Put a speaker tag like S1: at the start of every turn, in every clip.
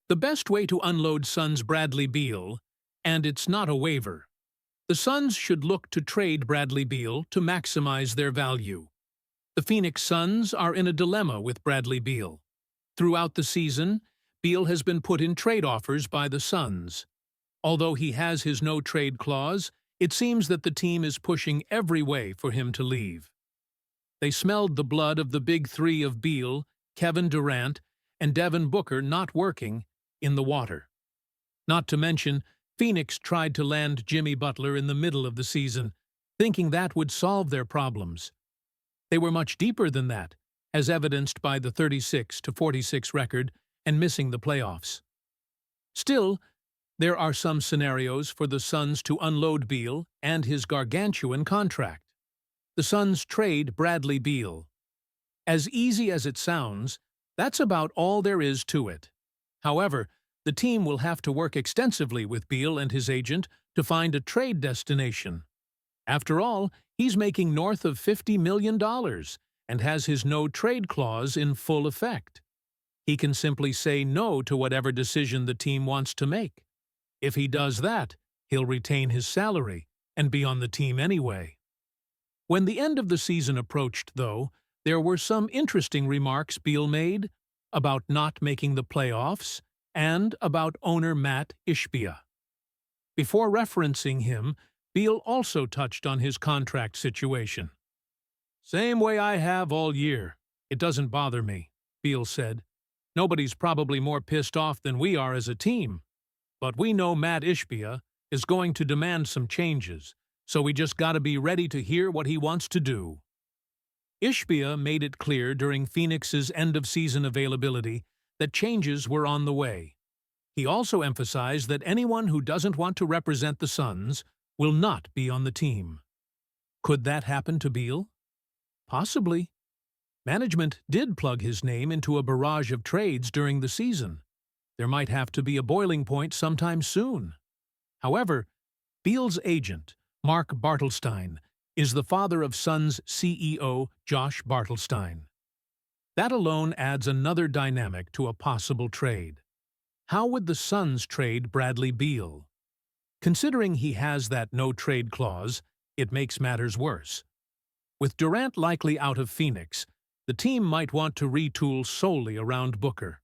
S1: The best way to unload Suns Bradley Beal, and it's not a waiver. The Suns should look to trade Bradley Beal to maximize their value. The Phoenix Suns are in a dilemma with Bradley Beal. Throughout the season, Beal has been put in trade offers by the Suns. Although he has his no-trade clause, it seems that the team is pushing every way for him to leave. They smelled the blood of the big three of Beal, Kevin Durant, and Devin Booker not working in the water. Not to mention, Phoenix tried to land Jimmy Butler in the middle of the season, thinking that would solve their problems. They were much deeper than that, as evidenced by the 36-46 record and missing the playoffs. Still, there are some scenarios for the Suns to unload Beal and his gargantuan contract. The Suns trade Bradley Beal. As easy as it sounds, that's about all there is to it. However, the team will have to work extensively with Beal and his agent to find a trade destination. After all, he's making north of $50 million and has his no-trade clause in full effect. He can simply say no to whatever decision the team wants to make. If he does that, he'll retain his salary and be on the team anyway. When the end of the season approached, though, there were some interesting remarks Beal made about not making the playoffs and about owner Matt Ishbia. Before referencing him, Beal also touched on his contract situation. "Same way I have all year. It doesn't bother me," Beal said. "Nobody's probably more pissed off than we are as a team. But we know Matt Ishbia is going to demand some changes, so we just gotta be ready to hear what he wants to do." Ishbia made it clear during Phoenix's end-of-season availability that changes were on the way. He also emphasized that anyone who doesn't want to represent the Suns will not be on the team. Could that happen to Beal? Possibly. Management did plug his name into a barrage of trades during the season. There might have to be a boiling point sometime soon. However, Beal's agent, Mark Bartelstein, is the father of Suns CEO Josh Bartelstein. That alone adds another dynamic to a possible trade. How would the Suns trade Bradley Beal? Considering he has that no-trade clause, it makes matters worse. With Durant likely out of Phoenix, the team might want to retool solely around Booker.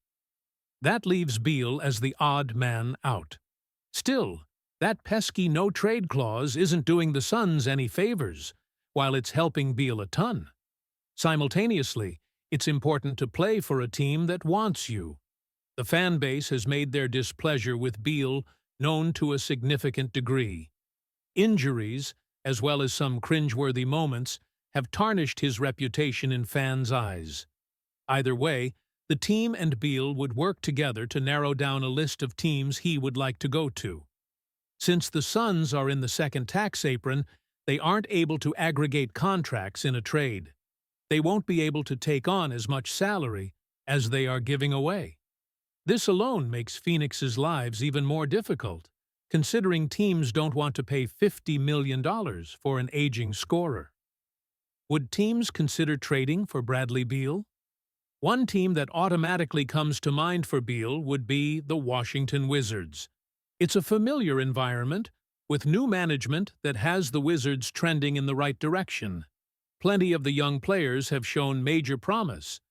S1: That leaves Beal as the odd man out. Still, that pesky no-trade clause isn't doing the Suns any favors, while it's helping Beal a ton. Simultaneously, it's important to play for a team that wants you. The fan base has made their displeasure with Beal known to a significant degree. Injuries, as well as some cringeworthy moments, have tarnished his reputation in fans' eyes. Either way, the team and Beal would work together to narrow down a list of teams he would like to go to. Since the Suns are in the second tax apron, they aren't able to aggregate contracts in a trade. They won't be able to take on as much salary as they are giving away. This alone makes Phoenix's lives even more difficult, considering teams don't want to pay $50 million for an aging scorer. Would teams consider trading for Bradley Beal? One team that automatically comes to mind for Beal would be the Washington Wizards. It's a familiar environment, with new management that has the Wizards trending in the right direction. Plenty of the young players have shown major promise.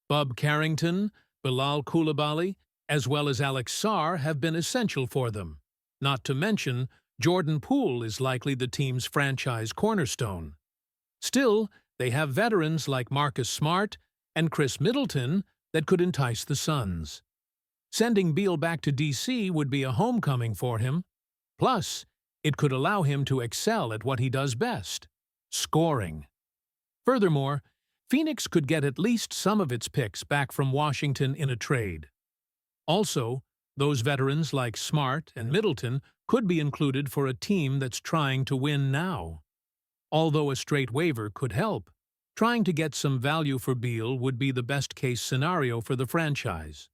S1: Bub Carrington, Bilal Coulibaly, as well as Alex Sarr have been essential for them. Not to mention, Jordan Poole is likely the team's franchise cornerstone. Still, they have veterans like Marcus Smart and Chris Middleton that could entice the Suns. Sending Beal back to D.C. would be a homecoming for him. Plus, it could allow him to excel at what he does best: scoring. Furthermore, Phoenix could get at least some of its picks back from Washington in a trade. Also, those veterans like Smart and Middleton could be included for a team that's trying to win now. Although a straight waiver could help, trying to get some value for Beal would be the best-case scenario for the franchise.